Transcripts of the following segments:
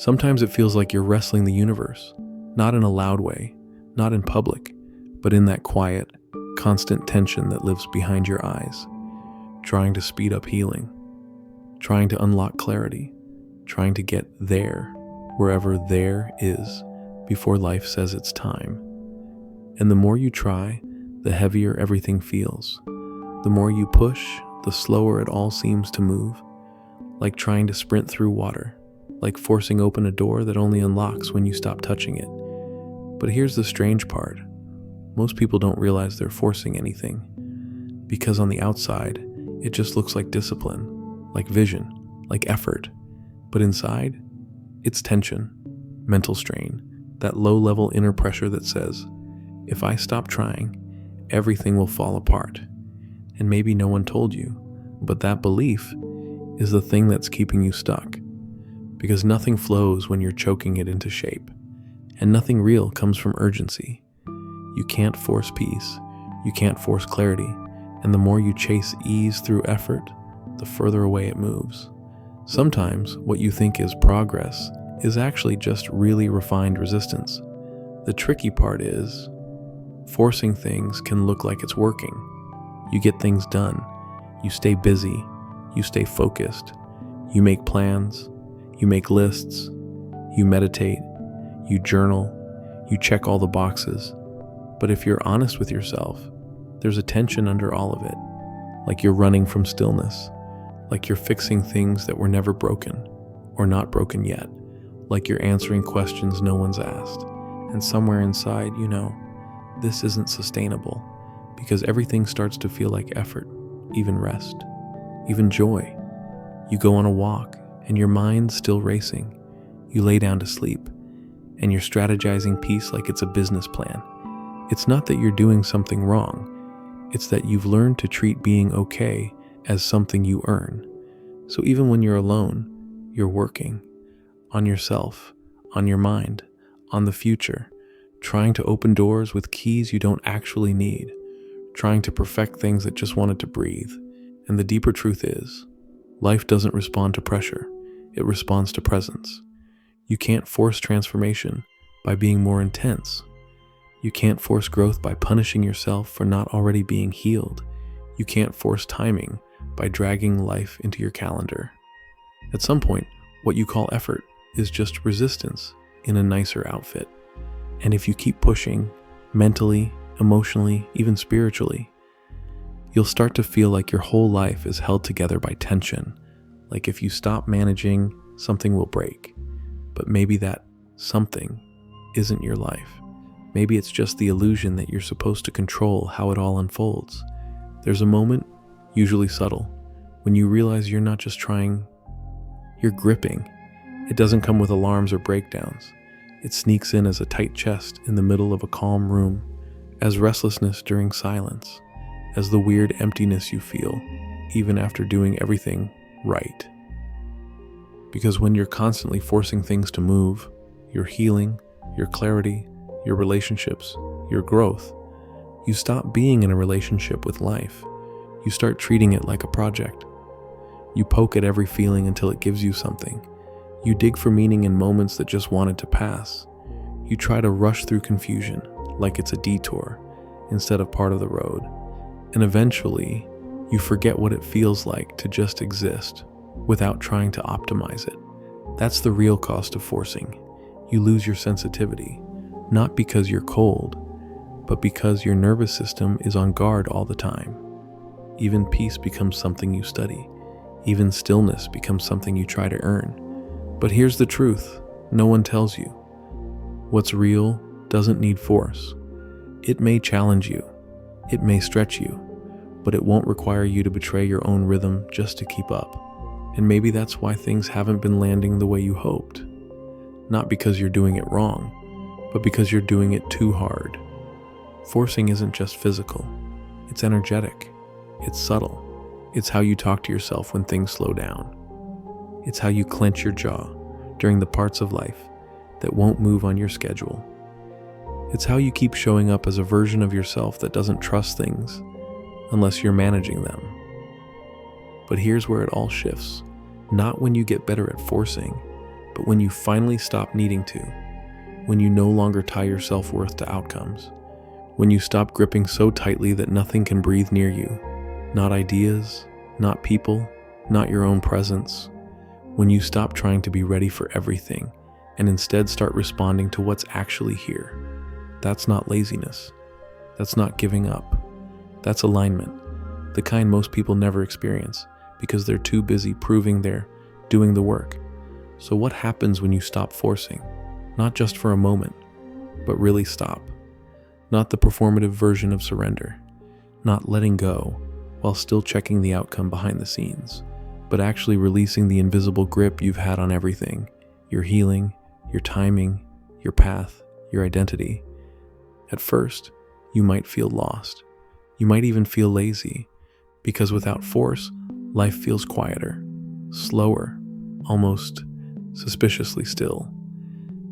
Sometimes it feels like you're wrestling the universe, not in a loud way, not in public, but in that quiet, constant tension that lives behind your eyes, trying to speed up healing, trying to unlock clarity, trying to get there, wherever there is, before life says it's time. And the more you try, the heavier everything feels. The more you push, the slower it all seems to move, like trying to sprint through water, like forcing open a door that only unlocks when you stop touching it. But here's the strange part. Most people don't realize they're forcing anything, because on the outside, it just looks like discipline, like vision, like effort. But inside, it's tension, mental strain, that low-level inner pressure that says, if I stop trying, everything will fall apart. And maybe no one told you, but that belief is the thing that's keeping you stuck. Because nothing flows when you're choking it into shape, and nothing real comes from urgency. You can't force peace, you can't force clarity, and the more you chase ease through effort, the further away it moves. Sometimes what you think is progress is actually just really refined resistance. The tricky part is, forcing things can look like it's working. You get things done, you stay busy, you stay focused, you make plans, you make lists, you meditate, you journal, you check all the boxes. But if you're honest with yourself, there's a tension under all of it, like you're running from stillness, like you're fixing things that were never broken, or not broken yet, like you're answering questions no one's asked. And somewhere inside, you know, this isn't sustainable, because everything starts to feel like effort, even rest, even joy. You go on a walk, and your mind's still racing. You lay down to sleep, and you're strategizing peace like it's a business plan. It's not that you're doing something wrong. It's that you've learned to treat being okay as something you earn. So even when you're alone, you're working on yourself, on your mind, on the future, trying to open doors with keys you don't actually need, trying to perfect things that just wanted to breathe. And the deeper truth is, life doesn't respond to pressure. It responds to presence. You can't force transformation by being more intense. You can't force growth by punishing yourself for not already being healed. You can't force timing by dragging life into your calendar. At some point, what you call effort is just resistance in a nicer outfit. And if you keep pushing, mentally, emotionally, even spiritually, you'll start to feel like your whole life is held together by tension. Like if you stop managing, something will break. But maybe that something isn't your life. Maybe it's just the illusion that you're supposed to control how it all unfolds. There's a moment, usually subtle, when you realize you're not just trying, you're gripping. It doesn't come with alarms or breakdowns. It sneaks in as a tight chest in the middle of a calm room, as restlessness during silence, as the weird emptiness you feel, even after doing everything right. Because when you're constantly forcing things to move, your healing, your clarity, your relationships, your growth, you stop being in a relationship with life. You start treating it like a project. You poke at every feeling until it gives you something. You dig for meaning in moments that just wanted to pass. You try to rush through confusion like it's a detour instead of part of the road. And eventually, you forget what it feels like to just exist without trying to optimize it. That's the real cost of forcing. You lose your sensitivity, not because you're cold, but because your nervous system is on guard all the time. Even peace becomes something you study. Even stillness becomes something you try to earn. But here's the truth, no one tells you. What's real doesn't need force. It may challenge you, it may stretch you, but it won't require you to betray your own rhythm just to keep up. And maybe that's why things haven't been landing the way you hoped. Not because you're doing it wrong, but because you're doing it too hard. Forcing isn't just physical, it's energetic, it's subtle. It's how you talk to yourself when things slow down. It's how you clench your jaw during the parts of life that won't move on your schedule. It's how you keep showing up as a version of yourself that doesn't trust things unless you're managing them. But here's where it all shifts. Not when you get better at forcing, but But when you finally stop needing to, when you no longer tie your self-worth to outcomes, when you stop gripping so tightly that nothing can breathe near you, not ideas, not people, not your own presence, when you stop trying to be ready for everything and instead start responding to what's actually here, that's not laziness. That's not giving up. That's alignment, the kind most people never experience because they're too busy proving they're doing the work. So what happens when you stop forcing? Not just for a moment, but really stop. Not the performative version of surrender, not letting go while still checking the outcome behind the scenes, but actually releasing the invisible grip you've had on everything, your healing, your timing, your path, your identity. At first, you might feel lost. You might even feel lazy, because without force, life feels quieter, slower, almost suspiciously still.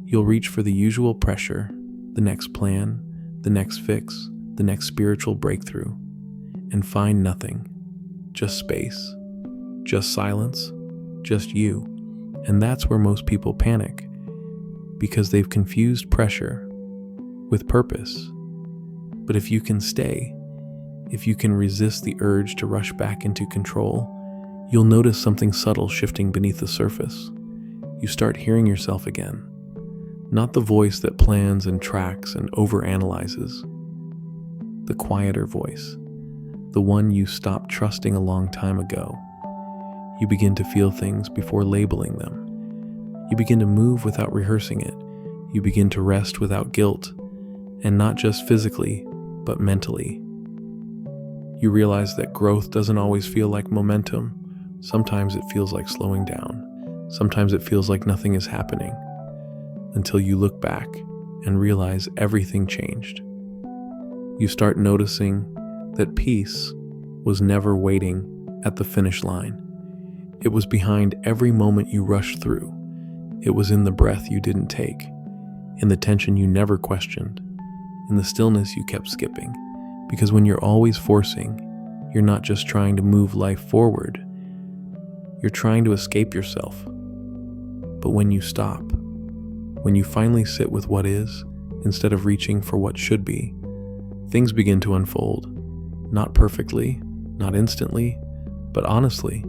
You'll reach for the usual pressure, the next plan, the next fix, the next spiritual breakthrough, and find nothing. Just space, just silence, just you. And that's where most people panic, because they've confused pressure with purpose. But if you can stay, if you can resist the urge to rush back into control, you'll notice something subtle shifting beneath the surface. You start hearing yourself again. Not the voice that plans and tracks and overanalyzes. The quieter voice. The one you stopped trusting a long time ago. You begin to feel things before labeling them. You begin to move without rehearsing it. You begin to rest without guilt. And not just physically, but mentally. You realize that growth doesn't always feel like momentum. Sometimes it feels like slowing down. Sometimes it feels like nothing is happening. Until you look back and realize everything changed. You start noticing that peace was never waiting at the finish line. It was behind every moment you rushed through. It was in the breath you didn't take, in the tension you never questioned, in the stillness you kept skipping. Because when you're always forcing, you're not just trying to move life forward, you're trying to escape yourself. But when you stop, when you finally sit with what is, instead of reaching for what should be, things begin to unfold. Not perfectly, not instantly, but honestly.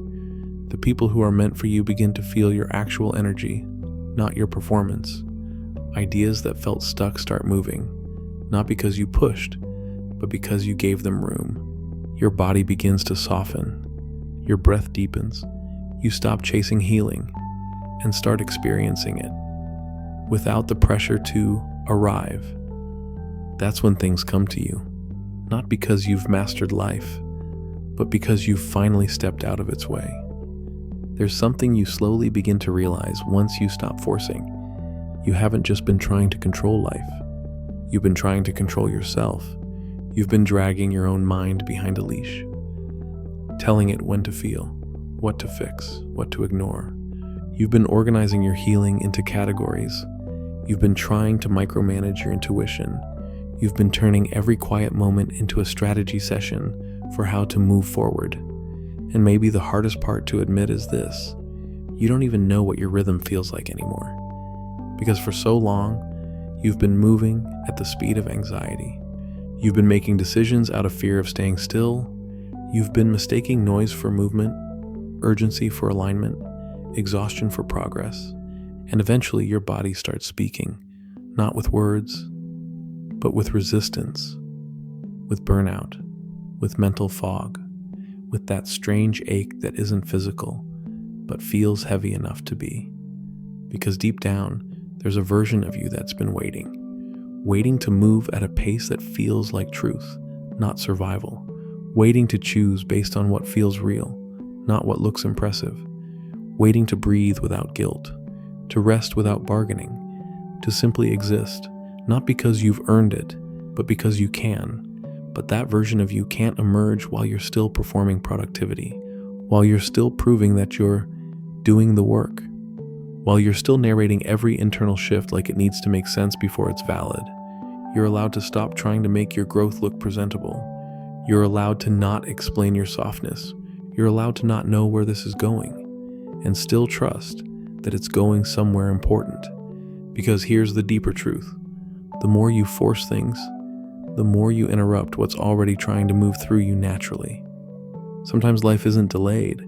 The people who are meant for you begin to feel your actual energy, not your performance. Ideas that felt stuck start moving, not because you pushed, but because you gave them room. Your body begins to soften. Your breath deepens. You stop chasing healing and start experiencing it without the pressure to arrive. That's when things come to you, not because you've mastered life, but because you've finally stepped out of its way. There's something you slowly begin to realize once you stop forcing. You haven't just been trying to control life. You've been trying to control yourself. You've been dragging your own mind behind a leash, telling it when to feel, what to fix, what to ignore. You've been organizing your healing into categories. You've been trying to micromanage your intuition. You've been turning every quiet moment into a strategy session for how to move forward. And maybe the hardest part to admit is this: you don't even know what your rhythm feels like anymore. Because for so long, you've been moving at the speed of anxiety. You've been making decisions out of fear of staying still. You've been mistaking noise for movement, urgency for alignment, exhaustion for progress. And eventually your body starts speaking, not with words, but with resistance, with burnout, with mental fog, with that strange ache that isn't physical, but feels heavy enough to be. Because deep down, there's a version of you that's been waiting to move at a pace that feels like truth, not survival, waiting to choose based on what feels real, not what looks impressive, waiting to breathe without guilt, to rest without bargaining, to simply exist, not because you've earned it, but because you can. But that version of you can't emerge while you're still performing productivity, while you're still proving that you're doing the work, while you're still narrating every internal shift like it needs to make sense before it's valid. You're allowed to stop trying to make your growth look presentable. You're allowed to not explain your softness. You're allowed to not know where this is going, and still trust that it's going somewhere important. Because here's the deeper truth. The more you force things, the more you interrupt what's already trying to move through you naturally. Sometimes life isn't delayed.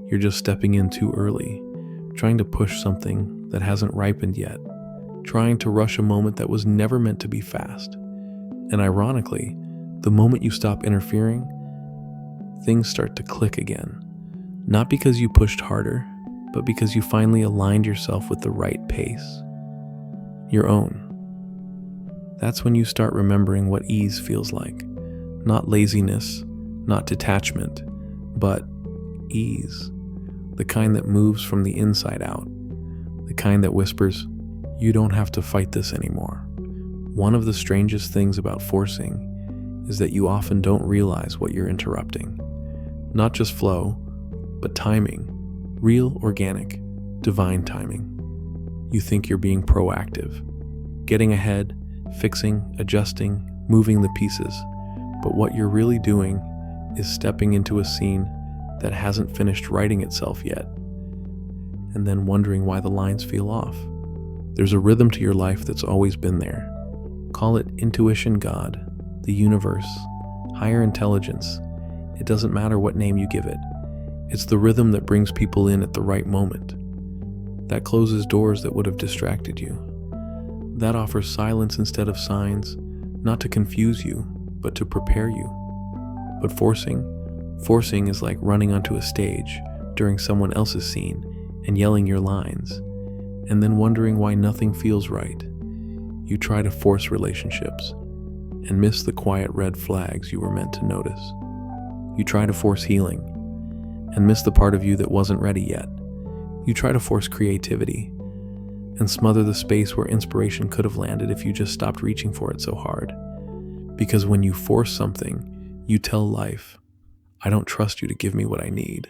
You're just stepping in too early, trying to push something that hasn't ripened yet, trying to rush a moment that was never meant to be fast. And ironically, the moment you stop interfering, things start to click again. Not because you pushed harder, but because you finally aligned yourself with the right pace. Your own. That's when you start remembering what ease feels like. Not laziness, not detachment, but ease. The kind that moves from the inside out. The kind that whispers, you don't have to fight this anymore. One of the strangest things about forcing is that you often don't realize what you're interrupting. Not just flow, but timing. Real, organic, divine timing. You think you're being proactive, getting ahead, fixing, adjusting, moving the pieces. But what you're really doing is stepping into a scene that hasn't finished writing itself yet, and then wondering why the lines feel off. There's a rhythm to your life that's always been there. Call it intuition, God, the universe, higher intelligence. It doesn't matter what name you give it. It's the rhythm that brings people in at the right moment, that closes doors that would have distracted you, that offers silence instead of signs, not to confuse you, but to prepare you. But forcing is like running onto a stage during someone else's scene and yelling your lines, and then wondering why nothing feels right. You try to force relationships and miss the quiet red flags you were meant to notice. You try to force healing and miss the part of you that wasn't ready yet. You try to force creativity and smother the space where inspiration could have landed if you just stopped reaching for it so hard. Because when you force something, you tell life, I don't trust you to give me what I need,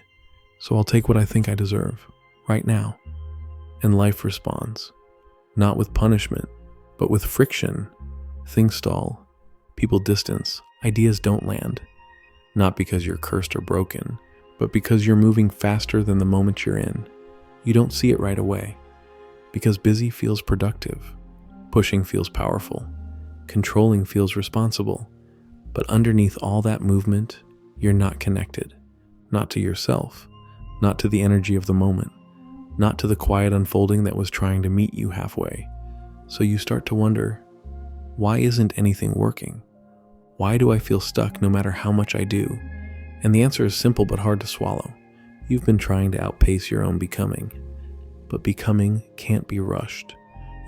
so I'll take what I think I deserve, right now. And life responds, not with punishment, but with friction. Things stall, people distance, ideas don't land. Not because you're cursed or broken, but because you're moving faster than the moment you're in. You don't see it right away, because busy feels productive, pushing feels powerful, controlling feels responsible. But underneath all that movement, you're not connected, not to yourself, not to the energy of the moment, not to the quiet unfolding that was trying to meet you halfway. So you start to wonder, why isn't anything working? Why do I feel stuck no matter how much I do? And the answer is simple but hard to swallow. You've been trying to outpace your own becoming, but becoming can't be rushed.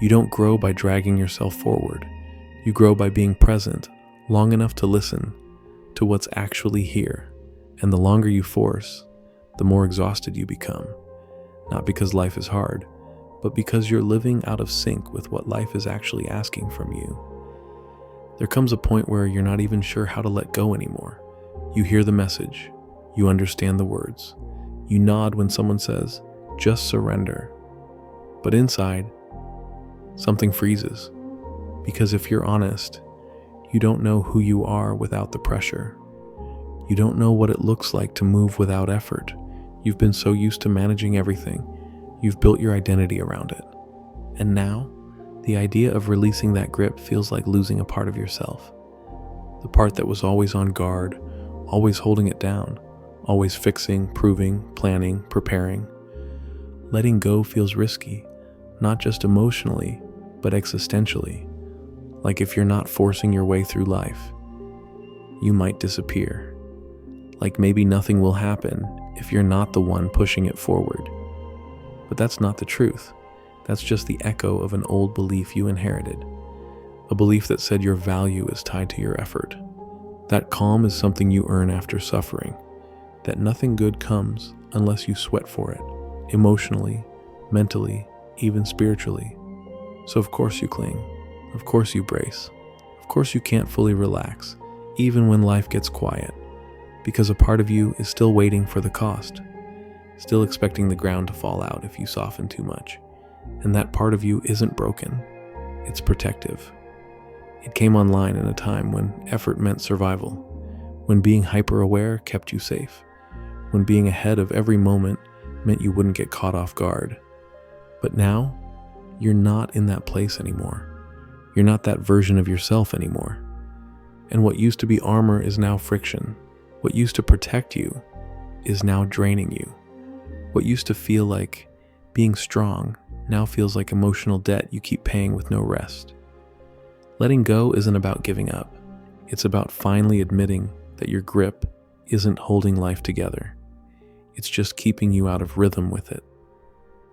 You don't grow by dragging yourself forward. You grow by being present long enough to listen to what's actually here. And the longer you force, the more exhausted you become. Not because life is hard, but because you're living out of sync with what life is actually asking from you. There comes a point where you're not even sure how to let go anymore. You hear the message, you understand the words, you nod when someone says, just surrender. But inside, something freezes. Because if you're honest, you don't know who you are without the pressure. You don't know what it looks like to move without effort. You've been so used to managing everything, you've built your identity around it. And now, the idea of releasing that grip feels like losing a part of yourself. The part that was always on guard, always holding it down, always fixing, proving, planning, preparing. Letting go feels risky, not just emotionally, but existentially. Like if you're not forcing your way through life, you might disappear. Like maybe nothing will happen if you're not the one pushing it forward. But that's not the truth. That's just the echo of an old belief you inherited. A belief that said your value is tied to your effort. That calm is something you earn after suffering. That nothing good comes unless you sweat for it. Emotionally, mentally, even spiritually. So of course you cling. Of course you brace. Of course you can't fully relax, even when life gets quiet. Because a part of you is still waiting for the cost. Still expecting the ground to fall out if you soften too much. And that part of you isn't broken. It's protective. It came online in a time when effort meant survival. When being hyper-aware kept you safe. When being ahead of every moment meant you wouldn't get caught off guard. But now, you're not in that place anymore. You're not that version of yourself anymore. And what used to be armor is now friction. What used to protect you is now draining you. What used to feel like being strong now feels like emotional debt you keep paying with no rest. Letting go isn't about giving up. It's about finally admitting that your grip isn't holding life together. It's just keeping you out of rhythm with it.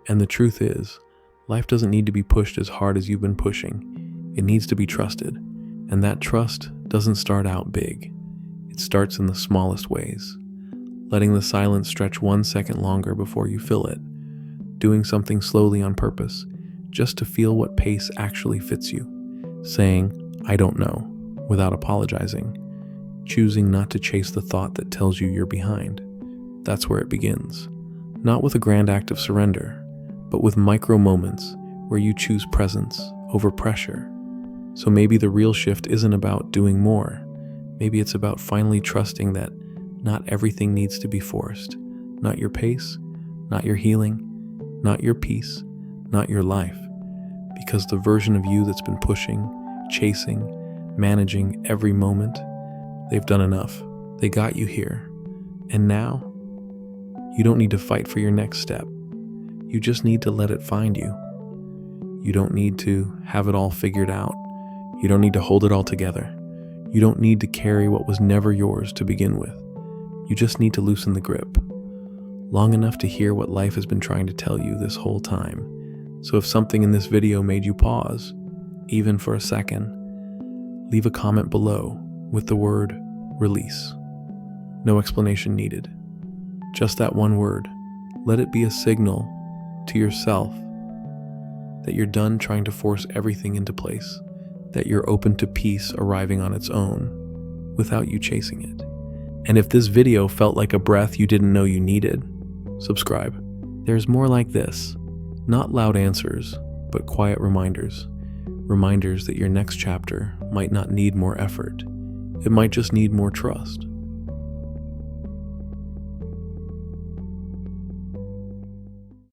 And the truth is, life doesn't need to be pushed as hard as you've been pushing. It needs to be trusted. And that trust doesn't start out big. It starts in the smallest ways. Letting the silence stretch 1 second longer before you fill it. Doing something slowly on purpose, just to feel what pace actually fits you. Saying, I don't know, without apologizing. Choosing not to chase the thought that tells you you're behind. That's where it begins. Not with a grand act of surrender, but with micro moments where you choose presence over pressure. So maybe the real shift isn't about doing more. Maybe it's about finally trusting that not everything needs to be forced. Not your pace, not your healing, not your peace, not your life. Because the version of you that's been pushing, chasing, managing every moment, they've done enough. They got you here. And now, you don't need to fight for your next step. You just need to let it find you. You don't need to have it all figured out. You don't need to hold it all together. You don't need to carry what was never yours to begin with. You just need to loosen the grip. Long enough to hear what life has been trying to tell you this whole time. So if something in this video made you pause, even for a second, leave a comment below with the word release. No explanation needed. Just that one word. Let it be a signal to yourself that you're done trying to force everything into place, that you're open to peace arriving on its own without you chasing it. And if this video felt like a breath you didn't know you needed, subscribe. There's more like this. Not loud answers, but quiet reminders. Reminders that your next chapter might not need more effort. It might just need more trust.